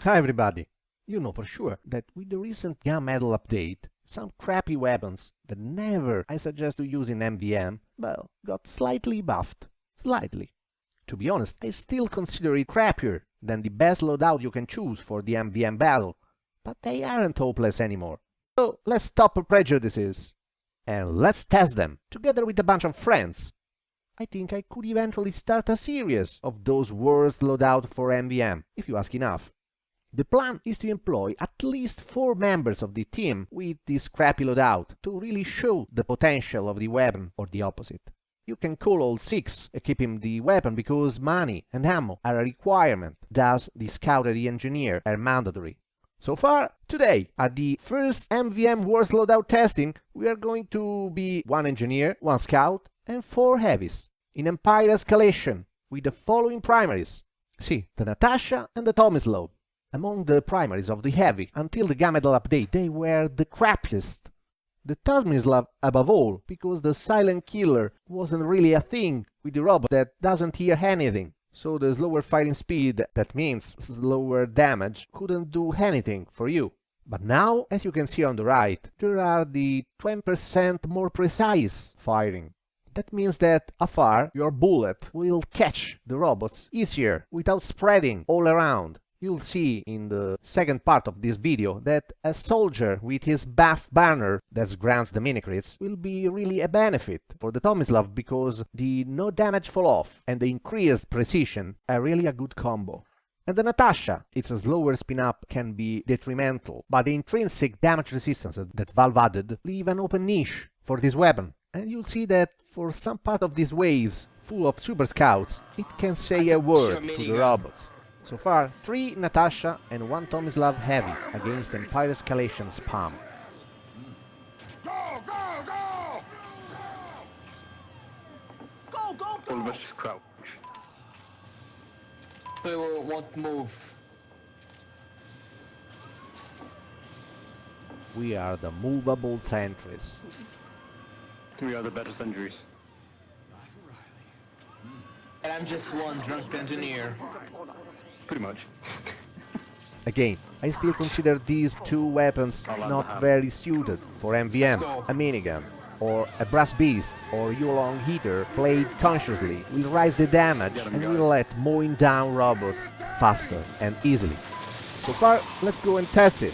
Hi everybody! You know for sure that with the recent GAMEBANANA update, some crappy weapons that never I suggest to use in MvM, well, got slightly buffed. Slightly. To be honest, I still consider it crappier than the best loadout you can choose for the MvM battle, but they aren't hopeless anymore. So let's stop prejudices and let's test them together with a bunch of friends. I think I could eventually start a series of those worst loadout for MvM, if you ask enough. The plan is to employ at least 4 members of the team with this crappy loadout to really show the potential of the weapon or the opposite. You can call all 6 equipping the weapon because money and ammo are a requirement, thus the scout and the engineer are mandatory. So far, today, at the first MvM worst loadout testing, we are going to be 1 engineer, 1 scout and 4 heavies, in Empire Escalation, with the following primaries. See, the Natascha and the Tomislav. Among the primaries of the heavy, until the GAMEBANANA update, they were the crappiest. The Tomislav above all, because the silent killer wasn't really a thing with the robot that doesn't hear anything. So the slower firing speed, that means slower damage, couldn't do anything for you. But now, as you can see on the right, there are the 20% more precise firing. That means that afar your bullet will catch the robots easier, without spreading all around. You'll see in the second part of this video that a soldier with his buff banner that grants the mini-crits will be really a benefit for the Tomislav because the no damage fall off and the increased precision are really a good combo. And the Natascha, its slower spin-up can be detrimental, but the intrinsic damage resistance that Valve added leave an open niche for this weapon. And you'll see that for some part of these waves, full of super scouts, it can say a word to the robots. So far, 3 Natascha and 1 Tomislav heavy against Empire Escalation spam. Go, go, go! Go, go, go! All of us just crouch. They won't move. We are the movable sentries. We are the better sentries. And I'm just one drunk engineer. Pretty much. Again, I still consider these 2 weapons not very suited for MvM, a minigun, or a brass beast or Yulong heater played consciously will raise the damage and will let mowing down robots faster and easily. So far, let's go and test it.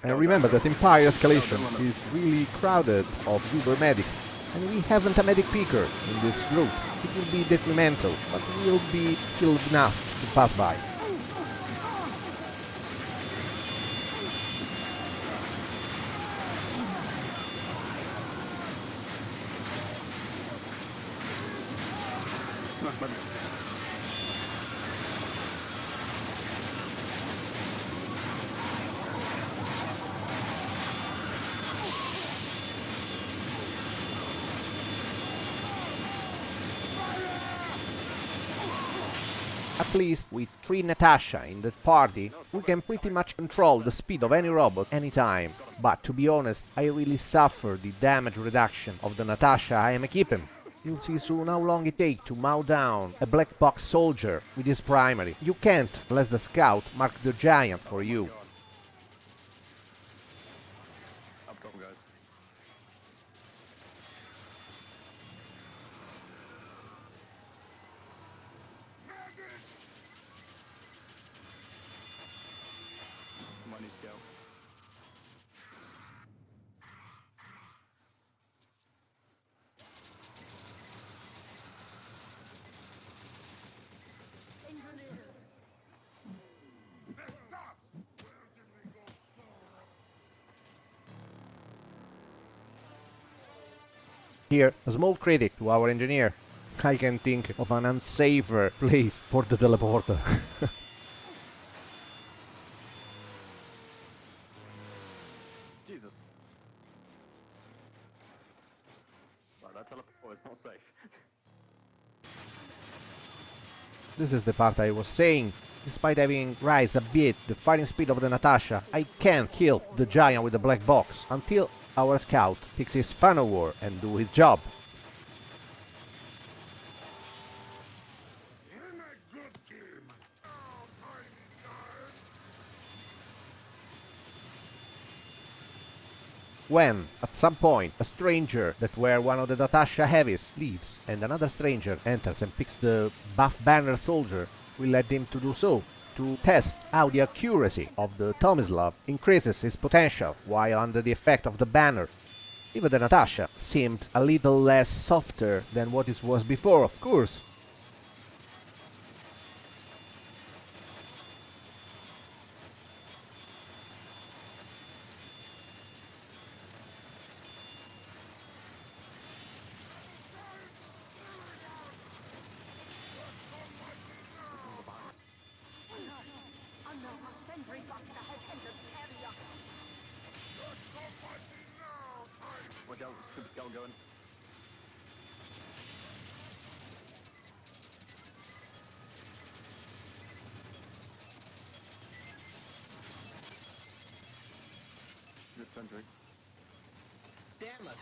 And remember that Empire Escalation is really crowded of Uber medics, and we haven't a medic picker in this group. It will be detrimental, but we'll be skilled enough to pass by. At least with 3 Natascha in the party, we can pretty much control the speed of any robot anytime. But to be honest, I really suffer the damage reduction of the Natascha I am equipping. You'll see soon how long it takes to mow down a black box soldier with his primary. You can't, unless the scout mark the giant for you. Up top, guys. Money scout. Here, a small critic to our engineer. I can think of an unsafer place for the teleporter. Jesus. Right, that teleport is not safe. This is the part I was saying. Despite having raised a bit the firing speed of the Natascha, I can't kill the giant with the black box until our scout fixes funnel war and do his job. When, at some point, a stranger that were one of the Natascha heavies leaves and another stranger enters and picks the buff banner soldier, we let him to do so, to test how the accuracy of the Tomislav increases his potential while under the effect of the banner. Even the Natascha seemed a little less softer than what it was before, of course. Watch out, stupid skull going. Good sentry. Damn it!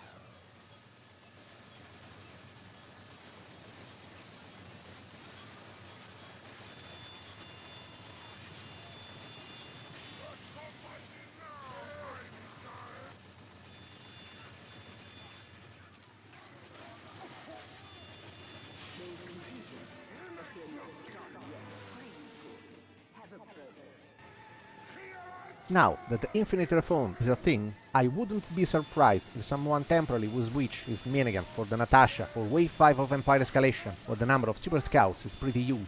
Now that the infinite refund is a thing, I wouldn't be surprised if someone temporarily would switch his minigun for the Natascha for wave 5 of Empire Escalation, where the number of super scouts is pretty huge.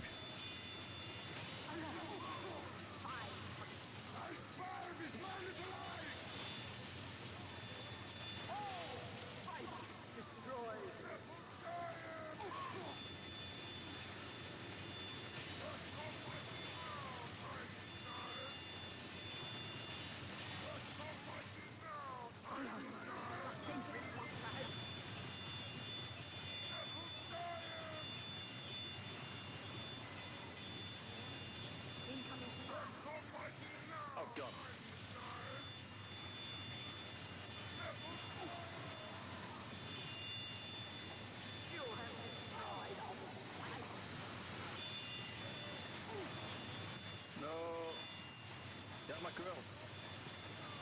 Oh god. No. Get my grill.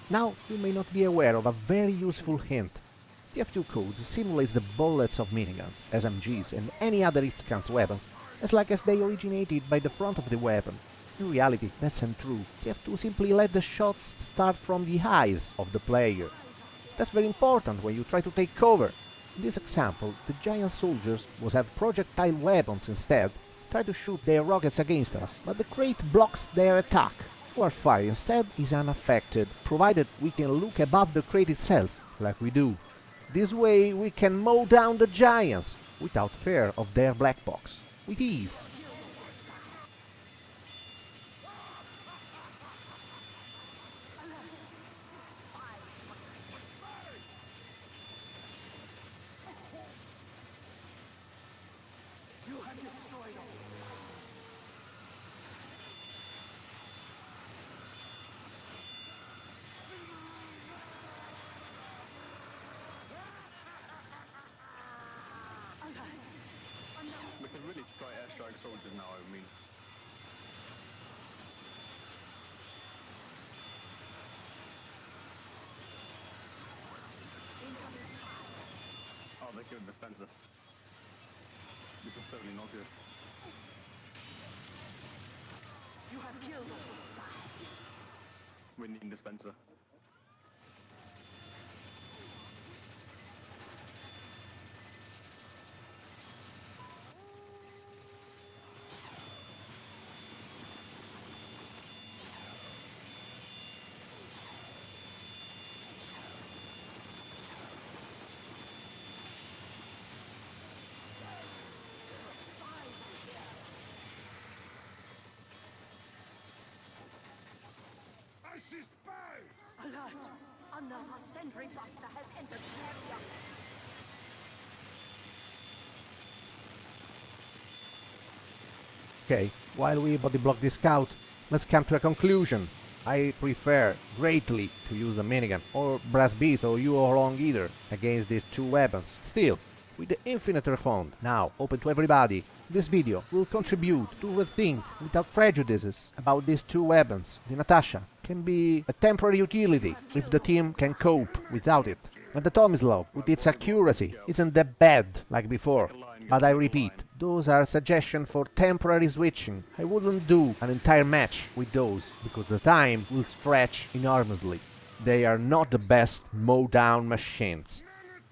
Now you may not be aware of a very useful hint. TF2 codes simulates the bullets of miniguns, SMGs and any other Itzkan's weapons as like as they originated by the front of the weapon. In reality, that's untrue. TF2 simply let the shots start from the eyes of the player. That's very important when you try to take cover. In this example, the giant soldiers would have projectile weapons instead, try to shoot their rockets against us, but the crate blocks their attack. Our fire instead is unaffected, provided we can look above the crate itself, like we do. This way we can mow down the giants, without fear of their black box, with ease. We can really try airstrike soldiers now, I mean. Oh, they killed Dispenser. This is totally not good. You have killed We need Dispenser. I see spy! Alert! Another sentry buster has entered the area. Okay, while we body block this scout, let's come to a conclusion. I prefer greatly to use the minigun, or Brass Beast or you or Long either, against these two weapons. Still, with the infinite refund now open to everybody, This video will contribute to rethink without prejudices about these two weapons. The Natascha can be a temporary utility if the team can cope without it. And the Tomislav, with its accuracy, isn't that bad like before. But I repeat, those are suggestions for temporary switching. I wouldn't do an entire match with those, because the time will stretch enormously. They are not the best mow-down machines.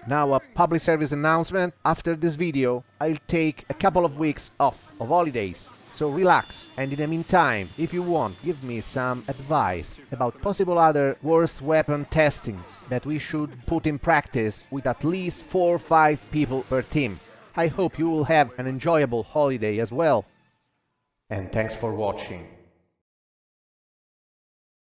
Now a public service announcement. After this video, I'll take a couple of weeks off of holidays. So relax, and in the meantime, if you want, give me some advice about possible other worst weapon testings that we should put in practice with at least 4 or 5 people per team. I hope you will have an enjoyable holiday as well. And thanks for watching.